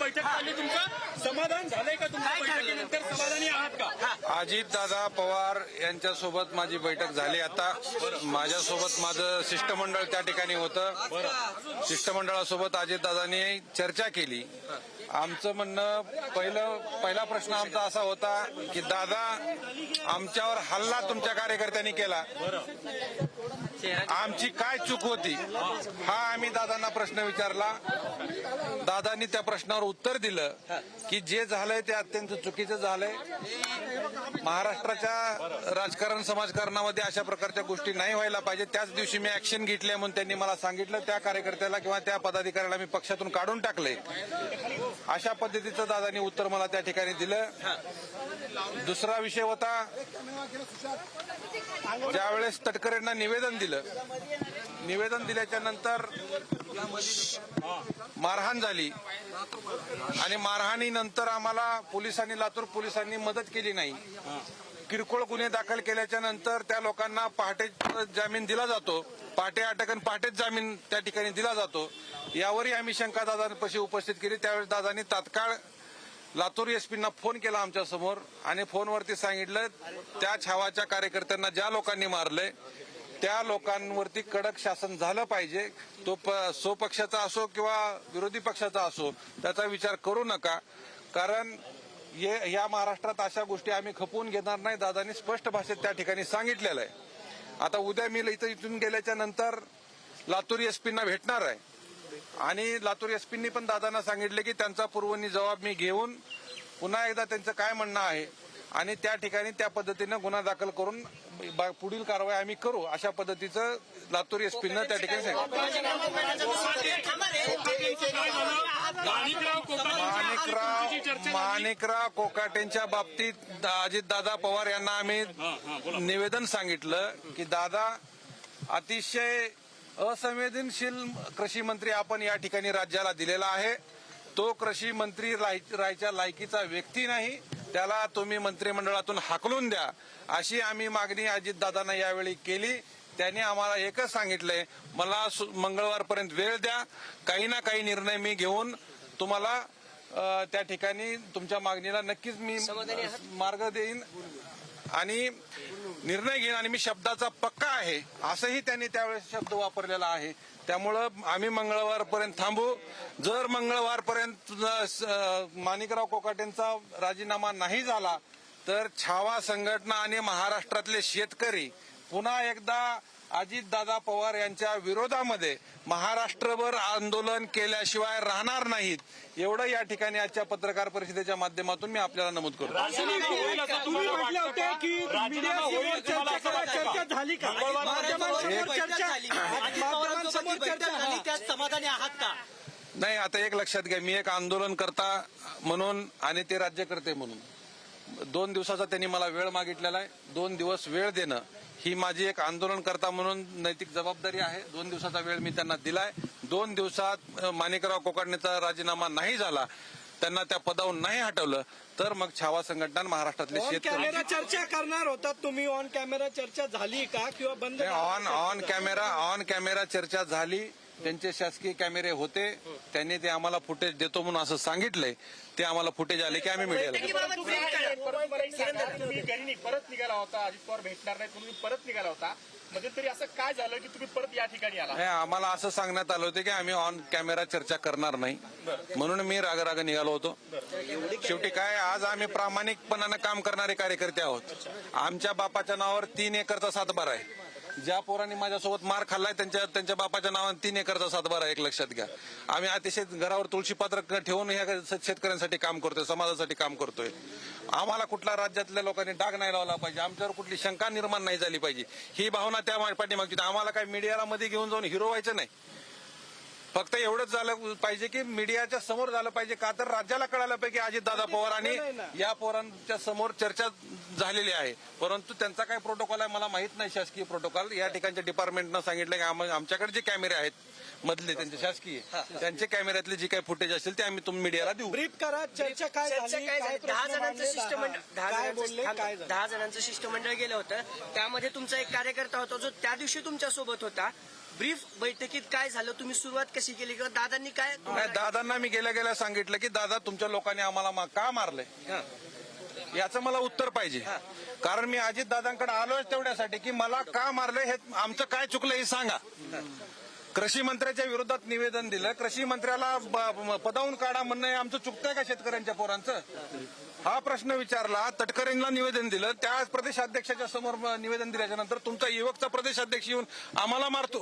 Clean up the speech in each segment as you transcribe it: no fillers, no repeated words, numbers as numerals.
बैठक झाली, तुमचं समाधान झालंय का? तुमच्या बैठकीनंतर समाधानी आहात का? अजितदादा पवार यांच्यासोबत माझी बैठक झाली. आता माझ्यासोबत माझं शिष्टमंडळ त्या ठिकाणी होतं. शिष्टमंडळासोबत अजितदादांनी चर्चा केली. आमचं म्हणणं पहिला प्रश्न आमचा असा होता की दादा, आमच्यावर हल्ला तुमच्या कार्यकर्त्यांनी केला, आमची काय चूक होती हा आम्ही दादांना प्रश्न विचारला. दादांनी त्या प्रश्नावर उत्तर दिलं की जे झालंय ते अत्यंत चुकीचं झालंय. महाराष्ट्राच्या राजकारण समाजकारणामध्ये अशा प्रकारच्या गोष्टी नाही व्हायला पाहिजे. त्याच दिवशी मी ऍक्शन घेतली म्हणून त्यांनी मला सांगितलं. त्या कार्यकर्त्याला किंवा त्या पदाधिकाऱ्याला मी पक्षातून काढून टाकले. अशा पद्धतीचं दादांनी उत्तर मला त्या ठिकाणी दिलं. दुसरा विषय होता, ज्यावेळेस तटकरेंना निवेदन दिल्याच्या नंतर मारहाण झाली आणि मारहाणीनंतर आम्हाला लातूर पोलिसांनी मदत केली नाही. किरकोळ गुन्हे दाखल केल्याच्या नंतर त्या लोकांना पहाटे जामीन दिला जातो, पहाटे अटक आणि पहाटेच जामीन त्या ठिकाणी दिला जातो. यावरही आम्ही शंका दादांपाशी उपस्थित केली. त्यावेळेस दादांनी तात्काळ लातूर एसपींना फोन केला आमच्या समोर आणि फोनवरती सांगितलं त्या छावाच्या कार्यकर्त्यांना ज्या लोकांनी मारलंय त्या लोकांवरती कडक शासन झालं पाहिजे. तो स्वपक्षाचा असो किंवा विरोधी पक्षाचा असो त्याचा विचार करू नका, कारण या महाराष्ट्रात अशा गोष्टी आम्ही खपवून घेणार नाही. दादांनी स्पष्ट भाषेत त्या ठिकाणी सांगितलेलं आहे. आता उद्या मी इथून गेल्याच्या नंतर लातूर एसपींना भेटणार आहे आणि लातूर एसपींनी पण दादांना सांगितले की त्यांचा पूर्वनी जबाब मी घेऊन पुन्हा एकदा त्यांचं काय म्हणणं आहे आणि त्या ठिकाणी त्या पद्धतीनं गुन्हा दाखल करून पुढील कारवाई आम्ही करू, अशा पद्धतीचं लातूर एसपीनं त्या ठिकाणी सांगितलं. माणिकराव कोकाटेंच्या बाबतीत अजितदादा पवार यांना आम्ही निवेदन सांगितलं की दादा, अतिशय असंवेदनशील कृषी मंत्री आपण या ठिकाणी राज्याला दिलेला आहे. तो कृषी मंत्री राहायच्या लायकीचा व्यक्ती नाही, त्याला तुम्ही मंत्रिमंडळातून हाकलून द्या, अशी आम्ही मागणी अजितदादांना यावेळी केली. त्यांनी आम्हाला एकच सांगितलंय, मला मंगळवारपर्यंत वेळ द्या, काही ना काही निर्णय मी घेऊन तुम्हाला त्या ठिकाणी तुमच्या मागणीला नक्कीच मी मार्ग देईन आणि निर्णय घेईन आणि मी शब्दाचा पक्का आहे, असंही त्यांनी त्यावेळेस शब्द वापरलेला आहे. त्यामुळं आम्ही मंगळवारपर्यंत थांबू. जर मंगळवारपर्यंत माणिकराव कोकाटेंचा राजीनामा नाही झाला तर छावा संघटना आणि महाराष्ट्रातले शेतकरी पुन्हा एकदा अजितदादा पवार यांच्या विरोधामध्ये महाराष्ट्रभर आंदोलन केल्याशिवाय राहणार नाहीत, एवढं या ठिकाणी आजच्या पत्रकार परिषदेच्या माध्यमातून मी आपल्याला नमूद करतो. समाधानी आहात का? नाही, आता एक लक्षात घ्या, मी एक आंदोलनकर्ता म्हणून आणि ते राज्यकर्ते म्हणून 2 दिवसाचा त्यांनी मला वेळ मागितलेला आहे. 2 दिवस वेळ देणं ही माझी एक आंदोलनकर्ता म्हणून नैतिक जबाबदारी आहे. 2 दिवसाचा वेळ मी त्यांना दिलाय. 2 दिवसात माणिकराव कोकाटेंचा राजीनामा नाही झाला, त्यांना त्या पदावरून नाही हटवलं तर मग छावा संघटना महाराष्ट्रातले शेतकरी चर्चा करणार होता तुम्ही. ऑन कॅमेरा चर्चा झाली का किंवा बंद? ऑन कॅमेरा चर्चा झाली. त्यांचे शासकीय कॅमेरे होते, त्यांनी ते आम्हाला फुटेज देतो म्हणून असं सांगितलंय. ते आम्हाला फुटेज आले की आम्ही मीडियाला परत निघाला होता. अजित पवार भेटणार नाही म्हणून परत निघाला होता. मध्ये तरी असं काय झालं की तुम्ही परत या ठिकाणी आला? आम्हाला असं सांगण्यात आलं होतं की आम्ही ऑन कॅमेरा चर्चा करणार नाही म्हणून मी राग निघालो होतो. शेवटी काय, आज आम्ही प्रामाणिकपणानं काम करणारे कार्यकर्ते आहोत. आमच्या बापाच्या नावावर 3 एकरचा सातबारा आहे. ज्या पोरांनी माझ्यासोबत मार खाल्लाय त्यांच्या बापाच्या नावाने 3 एकरचा सातबारा आहे. एक लक्षात घ्या, आम्ही अतिशय घरावर तुळशी पात्र ठेवून ह्या शेतकऱ्यांसाठी काम करतोय, समाजासाठी काम करतोय. आम्हाला कुठल्या राज्यातल्या लोकांनी डाग नाही लावला पाहिजे, आमच्यावर कुठली शंका निर्माण नाही झाली पाहिजे, ही भावना त्या पाठीमागची. आम्हाला काही मीडियाला मध्ये घेऊन जाऊन हिरो व्हायचं नाही. फक्त एवढंच झालं पाहिजे की मीडियाच्या समोर झालं पाहिजे, का तर राज्याला कळालं पाहिजे की अजितदादा पवार आणि या पोरांच्या समोर चर्चा झालेली आहे. परंतु त्यांचा काय प्रोटोकॉल आहे मला माहित नाही, शासकीय प्रोटोकॉल. या ठिकाणच्या डिपार्टमेंटनं सांगितलं की आमच्याकडे जे कॅमेरे आहेत मधले त्यांचे शासकीय, त्यांचे कॅमेऱ्यातले जे काही फुटेज असेल ते आम्ही तुम्ही मीडियाला देऊ. ब्रीफ करा, चर्चा काय झाली? 10 जणांचं शिष्टमंडळ गेलं होतं. त्यामध्ये तुमचा एक कार्यकर्ता होता जो त्या दिवशी तुमच्या सोबत होता. ब्रीफ बैठकीत काय झालं, तुम्ही सुरुवात कशी केली किंवा दादांनी काय नाही, दादांना मी गेल्या गेल्या सांगितलं की दादा तुमच्या लोकांनी आम्हाला का मारलंय याचं मला उत्तर पाहिजे. कारण मी अजित दादांकडे आलोय तेवढ्यासाठी की मला का मारलंय हे आमचं काय चुकलं हे सांगा. कृषी मंत्र्याच्या विरोधात निवेदन दिलं, कृषी मंत्र्याला पदावून काढा म्हणणं हे आमचं चुकतंय का शेतकऱ्यांच्या पोरांचं हा प्रश्न विचारला. तटकरेंना निवेदन दिलं, त्या प्रदेशाध्यक्षाच्या समोर निवेदन दिल्याच्या नंतर तुमचा युवकचा प्रदेशाध्यक्ष येऊन आम्हाला मारतो.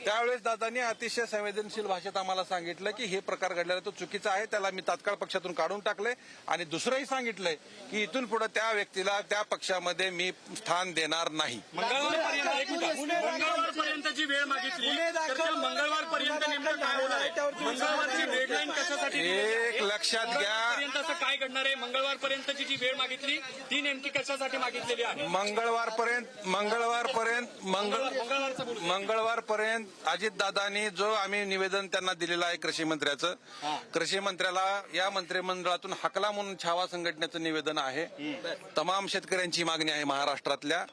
त्यावेळेस दादांनी अतिशय संवेदनशील भाषेत आम्हाला सांगितलं की हे प्रकार घडलेला तो चुकीचा आहे, त्याला मी तात्काळ पक्षातून काढून टाकले आणि दुसरंही सांगितलंय की इथून पुढे त्या व्यक्तीला त्या पक्षामध्ये मी स्थान देणार नाही. मंगळवारपर्यंतची वेळ मागितली तर त्या मंगळवारपर्यंत नेमकं काय होणार आहे? मंगळवारची डेडलाईन कशासाठी एक लक्षात घ्या, असं काय घडणार आहे? मंगळवारपर्यंतची जी वेळ मागितली ती नेमकी कशासाठी मागितलेली आहे? मंगळवारपर्यंत अजितदादांनी जो आम्ही निवेदन त्यांना दिलेलं आहे कृषी मंत्र्याचं, कृषी मंत्र्याला या मंत्रिमंडळातून हकला म्हणून छावा संघटनेचं निवेदन आहे. तमाम शेतकऱ्यांची मागणी आहे महाराष्ट्रातल्या.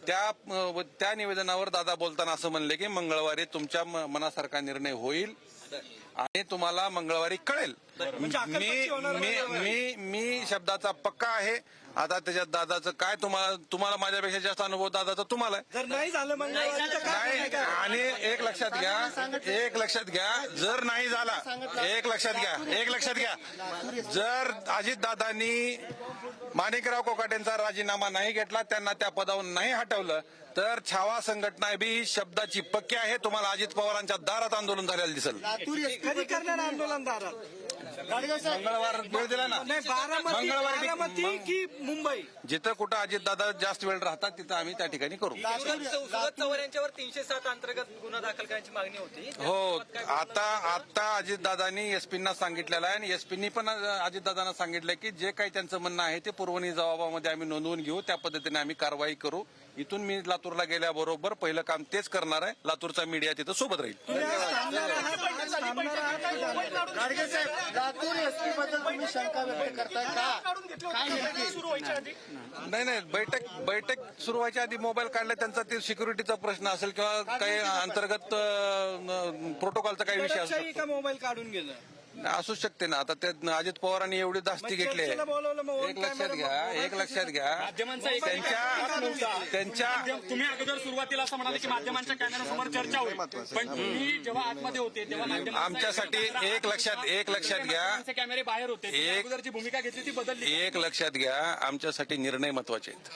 त्या निवेदनावर दादा बोलताना असं म्हणले की मंगळवारी तुमच्या मनासारखा निर्णय होईल आणि तुम्हाला मंगळवारी कळेल. मी शब्दाचा पक्का आहे. आता त्याच्यात दादाचं काय, तुम्हाला माझ्यापेक्षा जास्त अनुभव दादाचा तुम्हाला जर नाही झालं नाही. आणि एक लक्षात घ्या जर नाही झाला, एक लक्षात घ्या जर अजितदादांनी माणिकराव कोकाटेंचा राजीनामा नाही घेतला, त्यांना त्या पदावरून नाही हटवलं तर छावा संघटना बी शब्दाची पक्की आहे. तुम्हाला अजित पवारांच्या दारात आंदोलन झालेलं दिसेल. कधी करणार आंदोलन दारात? मंगळवार वेळ दिला ना, बारामती की मुंबई, जिथं कुठं अजितदादा जास्त वेळ राहतात तिथं आम्ही त्या ठिकाणी करू. सुरत चव्हाण यांच्यावर 307 अंतर्गत गुन्हा दाखल करण्याची मागणी होती. हो, आता अजितदादांनी एसपींना सांगितलेलं आहे आणि एसपींनी पण अजितदादांना सांगितलंय की जे काही त्यांचं म्हणणं आहे ते पुरवणी जबाबामध्ये आम्ही नोंदवून घेऊ, त्या पद्धतीने आम्ही कारवाई करू. इथून मी लातूरला गेल्याबरोबर पहिलं काम तेच करणार आहे. लातूरचा मीडिया तिथं सोबत राहील. लातूर एसपी बद्दल तुम्ही शंका व्यक्त करताय का? नाही, बैठक सुरू व्हायच्या आधी मोबाईल काढला त्यांचा ते सिक्युरिटीचा प्रश्न असेल किंवा काही अंतर्गत प्रोटोकॉलचा काही विषय असेल, मोबाईल काढून गेलं असूच शकते ना. आता ते अजित पवारांनी एवढी धास्ती घेतली आहे. एक लक्षात घ्या त्यांच्या तुम्ही अगोदर सुरुवातीला असं म्हणाले की माध्यमांच्या कॅमेऱ्यासमोर चर्चा होईल, पण तुम्ही जेव्हा आतमध्ये होते तेव्हा आमच्यासाठी एक लक्षात घ्या, कॅमेरे बाहेर होते, अगोदरची भूमिका घेतली ती बदलली. एक लक्षात घ्या, आमच्यासाठी निर्णय महत्वाचे आहेत.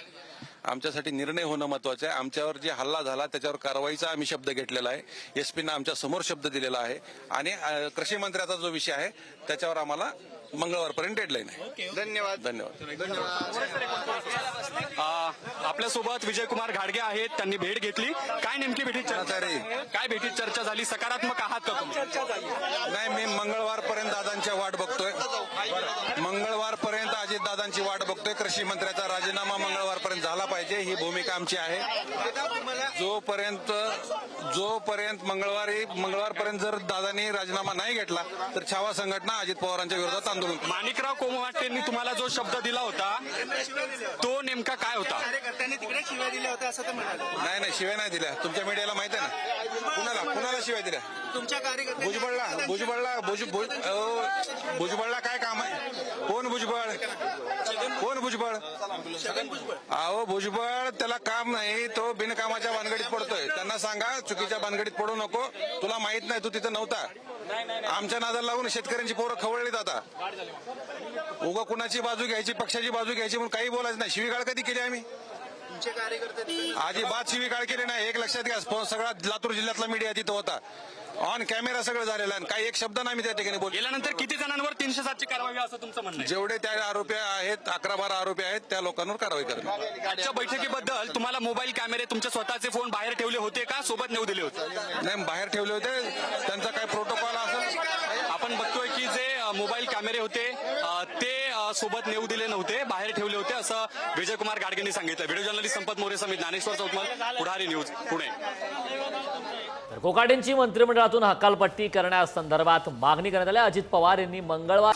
आमच्यासाठी निर्णय होणं महत्वाचं आहे. आमच्यावर जे हल्ला झाला त्याच्यावर कारवाईचा आम्ही शब्द घेतलेला आहे. एसपीनं आमच्या समोर शब्द दिलेला आहे आणि कृषी मंत्र्याचा जो विषय आहे त्याच्यावर आम्हाला मंगळवारपर्यंत डेडलाईन आहे. धन्यवाद. आपल्यासोबत विजयकुमार घाडगे आहेत, त्यांनी भेट घेतली. काय नेमकी भेटीत चर्चा झाली? सकारात्मक आहात का तुम्ही? नाही, मी मंगळवारपर्यंत दादांच्या वाट बघतोय. मंगळवारपर्यंत अजितदादांची वाट बघतोय. कृषी मंत्र्याचा राजीनामा मंगळवारपर्यंत झाला पाहिजे ही भूमिका आमची आहे. जोपर्यंत मंगळवारपर्यंत जर दादांनी राजीनामा नाही घेतला तर छावा संघटना अजित पवारांच्या विरोधात आंदोलन. माणिकराव कोमवाटेंनी तुम्हाला जो शब्द दिला होता तो नेमका काय होता? तिकडे शिव्या दिल्या होत्या असं ते म्हणाले. नाही, शिव्या नाही दिल्या. तुमच्या मीडियाला माहिती आहे ना कुणाला शिव्या दिल्या? तुमच्या कार्यकर्ते भुजबळला काय काम आहे? कोण भुजबळ? अहो, भुजबळ त्याला काम नाही, तो बिनकामाच्या भानगडीत पडतोय. त्यांना सांगा चुकीच्या भानगडीत पडू नको, तुला माहित नाही, तू तिथं नव्हता. आमच्या नादाला लागून शेतकऱ्यांची पोरं खवळलीत. आता उगा कुणाची बाजू घ्यायची, पक्षाची बाजू घ्यायची म्हणून काही बोलायचं नाही. शिवीगाळ कधी केली आम्ही? तुमचे कार्यकर्ते अजिबात शिवीगाळ केली नाही. एक लक्षात घ्या, सगळा लातूर जिल्ह्यातला मीडिया तिथं होता. ऑन कॅमेरा सगळं झालेलं आहे. काही एक शब्द नाही मी त्या ठिकाणी बोल. गेल्यानंतर किती जणांवर 307ची कारवाई असं तुमचं म्हणणं आहे? जेवढे त्या आरोपी आहेत, 11-12 आरोपी आहेत, त्या लोकांवर कारवाई करणार. आजच्या बैठकीबद्दल तुम्हाला मोबाईल कॅमेरे, तुमचे स्वतःचे फोन बाहेर ठेवले होते का सोबत नेऊ दिले होते? नाही, बाहेर ठेवले होते. त्यांचा काय प्रोटोकॉल असेल. आपण बघतोय की जे मोबाईल कॅमेरे होते ते सोबत नेऊ दिले नव्हते, बाहेर ठेवले होते असं विजयकुमार घाडगेंनी सांगितलं. व्हिडिओ जर्नलिस्ट संपत मोरे समित, ज्ञानेश्वर चौतमल, पुढारी न्यूज, पुणे. तर कोकाटेंची मंत्रिमंडळातून हकालपट्टी करण्यासंदर्भात मागणी करण्यात आली. अजित पवार यांनी मंगळवार